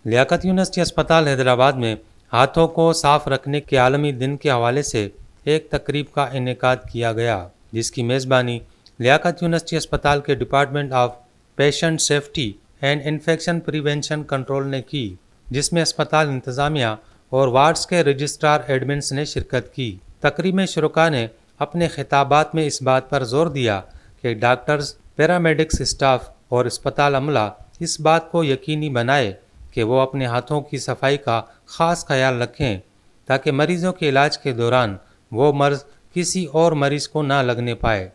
Liaquat university अस्पताल हैदराबाद में हाथों को साफ रखने के आलमी दिन के हवाले से एक तकरीब का इनेकाद किया गया, जिसकी मेज़बानी लियाकत यूनिवर्सिटी अस्पताल के department of patient safety and infection prevention control ने की, जिसमें अस्पताल इंतज़ामिया और वार्ड्स के रजिस्ट्रार एडमिन्स ने शिरकत की। तकरीब में शुरका ने अपने खिताबात में इस बात पर जोर दिया कि डॉक्टर्स, पैरामेडिक्स स्टाफ और अस्पताल अमला इस बात को यकीनी बनाए कि वो अपने हाथों की सफाई का ख़ास ख्याल रखें ताकि मरीज़ों के इलाज के दौरान वो मर्ज़ किसी और मरीज़ को ना लगने पाए।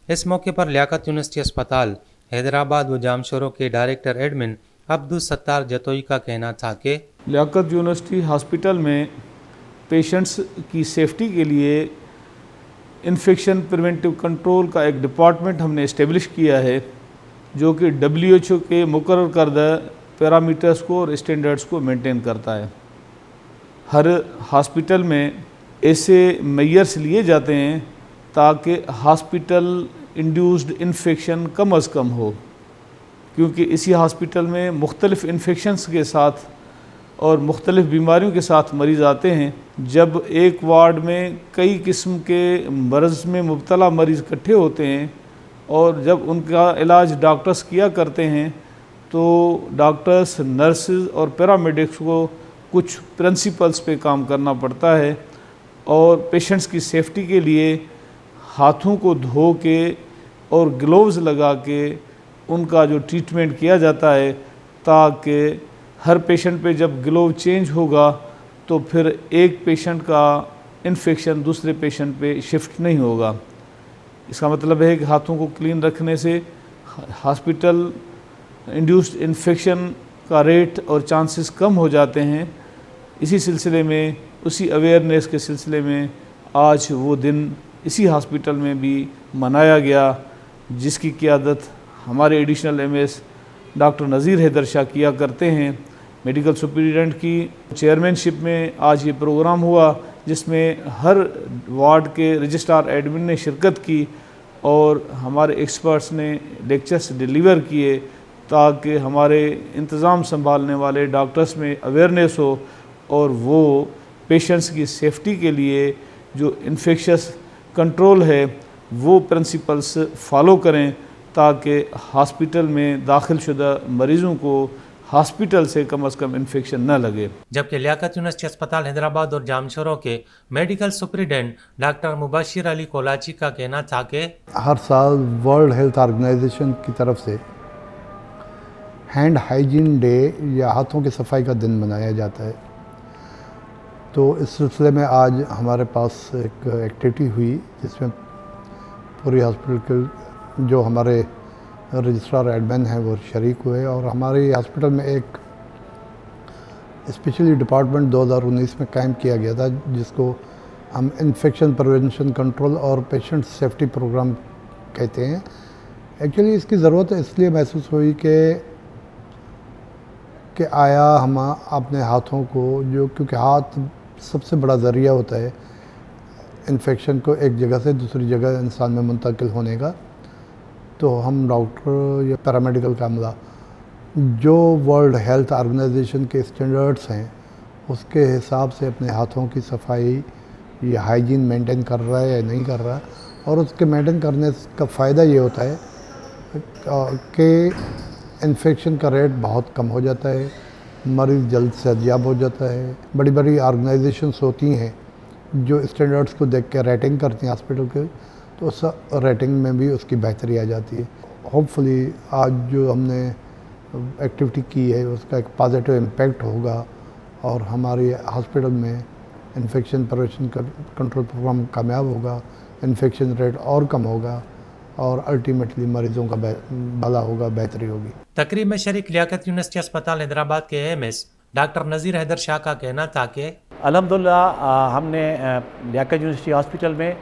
इस मौके पर लियाकत यूनिवर्सिटी अस्पताल हैदराबाद व जामशोरों के डायरेक्टर एडमिन अब्दुल सत्तार जतोई का कहना था कि लियाकत यूनिवर्सिटी हॉस्पिटल में पेशेंट्स की सेफ्टी के लिए इन्फेक्शन प्रिवेंटिव कंट्रोल का एक डिपार्टमेंट हमने इस्टेब्लिश किया है, जो कि WHO के मुकर्रर करदा पैरामीटर्स को और स्टैंडर्ड्स को मेंटेन करता है। हर हॉस्पिटल में ऐसे मेजर्स लिए जाते हैं ताकि हॉस्पिटल इंड्यूस्ड इन्फेक्शन कम अज़ कम हो, क्योंकि इसी हॉस्पिटल में मुख्तलिफ़ इन्फेक्शंस के साथ और मुख्तलिफ़ बीमारियों के साथ मरीज़ आते हैं। जब एक वार्ड में कई किस्म के मर्ज़ में मुब्तला मरीज़ इकट्ठे होते हैं और जब उनका इलाज डॉक्टर्स किया करते हैं, तो डॉक्टर्स, नर्सेज और पैरामेडिक्स को कुछ प्रिंसिपल्स पे काम करना पड़ता है और पेशेंट्स की सेफ्टी के लिए हाथों को धो के और ग्लोव्स लगा के उनका जो ट्रीटमेंट किया जाता है, ताकि हर पेशेंट पे जब ग्लोव चेंज होगा तो फिर एक पेशेंट का इन्फेक्शन दूसरे पेशेंट पे शिफ्ट नहीं होगा। इसका मतलब है कि हाथों को क्लीन रखने से हॉस्पिटल इंड्यूस्ड इन्फेक्शन का रेट और चांसेस कम हो जाते हैं। इसी सिलसिले में, उसी अवेयरनेस के सिलसिले में आज वो दिन इसी हॉस्पिटल में भी मनाया गया, जिसकी क़ियादत हमारे एडिशनल MS डॉक्टर नज़ीर हैदर शाह किया करते हैं। मेडिकल सुपरिटेंडेंट की चेयरमैनशिप में आज ये प्रोग्राम हुआ, जिसमें हर वार्ड के रजिस्ट्रार एडमिन ने शिरकत की और हमारे एक्सपर्ट्स ने लेक्चर्स डिलीवर किए, ताकि हमारे इंतज़ाम संभालने वाले डॉक्टर्स में अवेयरनेस हो और वो पेशेंट्स की सेफ्टी के लिए जो इन्फेक्शस कंट्रोल है वो प्रिंसिपल्स फॉलो करें, ताकि हॉस्पिटल में दाखिल शुदा मरीज़ों को हॉस्पिटल से कम अज़ कम इन्फेक्शन न लगे। जबकि लियाकत यूनिवर्सिटी अस्पताल हैदराबाद और जामशोरों के medical superintendent doctor Mubashir Ali Kolachi का कहना था कि हर साल वर्ल्ड हेल्थ ऑर्गेनाइजेशन की तरफ से हैंड हाइजीन डे या हाथों की सफाई का दिन मनाया जाता है। तो इस सिलसिले में आज हमारे पास एक एक्टिविटी हुई, जिसमें पूरी हॉस्पिटल के जो हमारे रजिस्ट्रार एडमिन हैं वो शरीक हुए और हमारे हॉस्पिटल में एक स्पेशली डिपार्टमेंट 2019 में कायम किया गया था, जिसको हम इन्फेक्शन प्रिवेंशन कंट्रोल और पेशेंट सेफ्टी प्रोग्राम कहते हैं। एक्चुअली इसकी ज़रूरत इसलिए महसूस हुई कि आया हम अपने हाथों को, जो क्योंकि हाथ सबसे बड़ा ज़रिया होता है इन्फेक्शन को एक जगह से दूसरी जगह इंसान में मुंतकिल होने का, तो हम डॉक्टर या पैरामेडिकल का अमला जो वर्ल्ड हेल्थ ऑर्गेनाइजेशन के स्टैंडर्ड्स हैं उसके हिसाब से अपने हाथों की सफाई या हाइजीन मेंटेन कर रहा है या नहीं कर रहा, और उसके मेंटेन करने का फ़ायदा ये होता है कि इन्फेक्शन का रेट बहुत कम हो जाता है, मरीज़ जल्द से अजियाब हो जाता है। बड़ी बड़ी ऑर्गेनाइजेशंस होती हैं जो स्टैंडर्ड्स को देख के रेटिंग करती हैं हॉस्पिटल के, तो उस रेटिंग में भी उसकी बेहतरी आ जाती है। होपफुली आज जो हमने एक्टिविटी की है उसका एक पॉजिटिव इम्पैक्ट होगा और हमारे हॉस्पिटल में इन्फेक्शन प्रिवेंशन कंट्रोल प्रोग्राम कामयाब होगा, इन्फेक्शन रेट और कम होगा और अल्टीमेटली मरीजों का भला होगा, बेहतरी होगी। तकरीब में शरीक लियाकत यूनिवर्सिटी अस्पताल हैदराबाद के MS डॉक्टर नज़ीर हैदर शाह का कहना था कि अल्हम्दुलिल्लाह हमने लियाकत यूनिवर्सिटी हॉस्पिटल में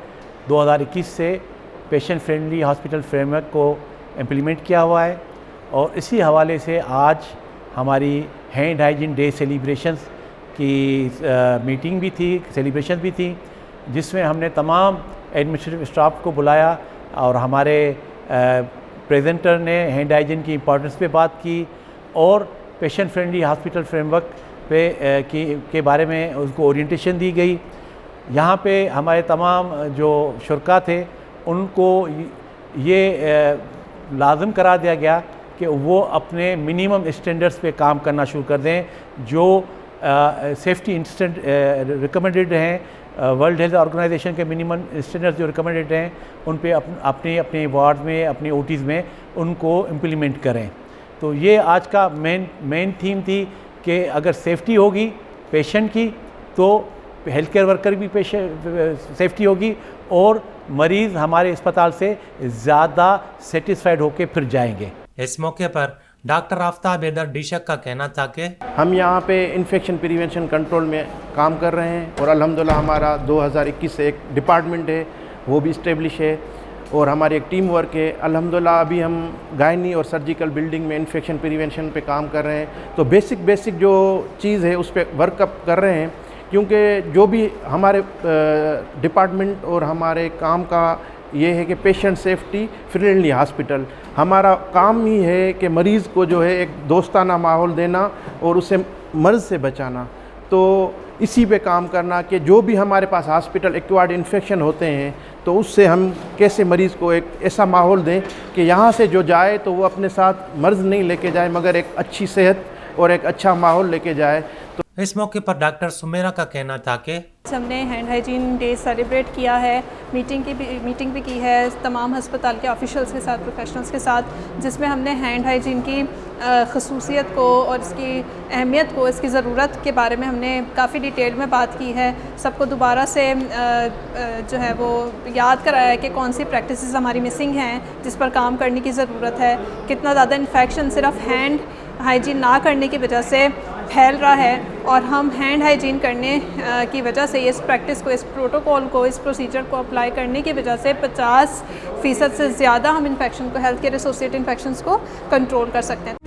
2021 से पेशेंट फ्रेंडली हॉस्पिटल फ्रेमवर्क को इम्प्लीमेंट किया हुआ है और इसी हवाले से आज हमारी हैंड हाइजीन डे सेलिब्रेशंस की मीटिंग भी थी, सेलिब्रेशन भी थी, जिसमें हमने तमाम एडमिनिस्ट्रेटिव स्टाफ को बुलाया और हमारे प्रेजेंटर ने हैंड हाइजीन की इम्पोर्टेंस पे बात की और पेशेंट फ्रेंडली हॉस्पिटल फ्रेमवर्क पे के बारे में उसको ओरिएंटेशन दी गई। यहाँ पे हमारे तमाम जो शुरका थे उनको ये लाजम करा दिया गया कि वो अपने मिनिमम स्टैंडर्ड्स पे काम करना शुरू कर दें जो सेफ्टी इंस्टेंट रिकमेंडेड हैं, वर्ल्ड हेल्थ ऑर्गेनाइजेशन के मिनिमम स्टैंडर्ड्स जो रिकमेंडेड हैं उन पे अपने अपने वार्ड में, अपने ओटीज़ में उनको इम्प्लीमेंट करें। तो ये आज का मेन थीम थी कि अगर सेफ्टी होगी पेशेंट की तो हेल्थ केयर वर्कर भी सेफ्टी होगी और मरीज़ हमारे अस्पताल से ज़्यादा सेटिस्फाइड होकर फिर जाएंगे। इस मौके पर डॉक्टर आफ्ताब हैदर डीशक का कहना था कि हम यहाँ पे इन्फेक्शन प्रिवेंशन कंट्रोल में काम कर रहे हैं और अल्हम्दुलिल्लाह हमारा 2021 से एक डिपार्टमेंट है वो भी इस्टेब्लिश है और हमारी एक टीम वर्क है। अल्हम्दुलिल्लाह अभी हम गायनी और सर्जिकल बिल्डिंग में इन्फेक्शन प्रिवेंशन पे काम कर रहे हैं। तो बेसिक जो चीज़ है उस पर वर्कअप कर रहे हैं क्योंकि जो भी हमारे डिपार्टमेंट और हमारे काम का ये है कि पेशेंट सेफ्टी फ्रेंडली हॉस्पिटल, हमारा काम ही है कि मरीज़ को जो है एक दोस्ताना माहौल देना और उसे मर्ज़ से बचाना। तो इसी पे काम करना कि जो भी हमारे पास हॉस्पिटल एक्वायर्ड इन्फेक्शन होते हैं तो उससे हम कैसे मरीज़ को एक ऐसा माहौल दें कि यहाँ से जो जाए तो वो अपने साथ मर्ज़ नहीं लेके जाए मगर एक अच्छी सेहत और एक अच्छा माहौल लेके जाए। तो इस मौके पर डॉक्टर सुमेरा का कहना था कि हमने हैंड हाइजीन डे सेलिब्रेट किया है, मीटिंग भी की है तमाम अस्पताल के ऑफिशियल्स के साथ, प्रोफेशनल्स के साथ, जिसमें हमने हैंड हाइजीन की खसूसियत को और इसकी अहमियत को, इसकी ज़रूरत के बारे में हमने काफ़ी डिटेल में बात की है। सबको दोबारा से जो है वो याद कराया है कि कौन सी प्रैक्टिसेस हमारी मिसिंग हैं जिस पर काम करने की ज़रूरत है, कितना ज़्यादा इन्फेक्शन सिर्फ हैंड हाइजीन ना करने की वजह से फैल रहा है और हम हैंड हाइजीन करने की वजह से इस प्रैक्टिस को, इस प्रोटोकॉल को, इस प्रोसीजर को अप्लाई करने की वजह से 50% से ज़्यादा हम इन्फेक्शन को, हेल्थ केयर एसोसिएटेड इन्फेक्शंस को कंट्रोल कर सकते हैं।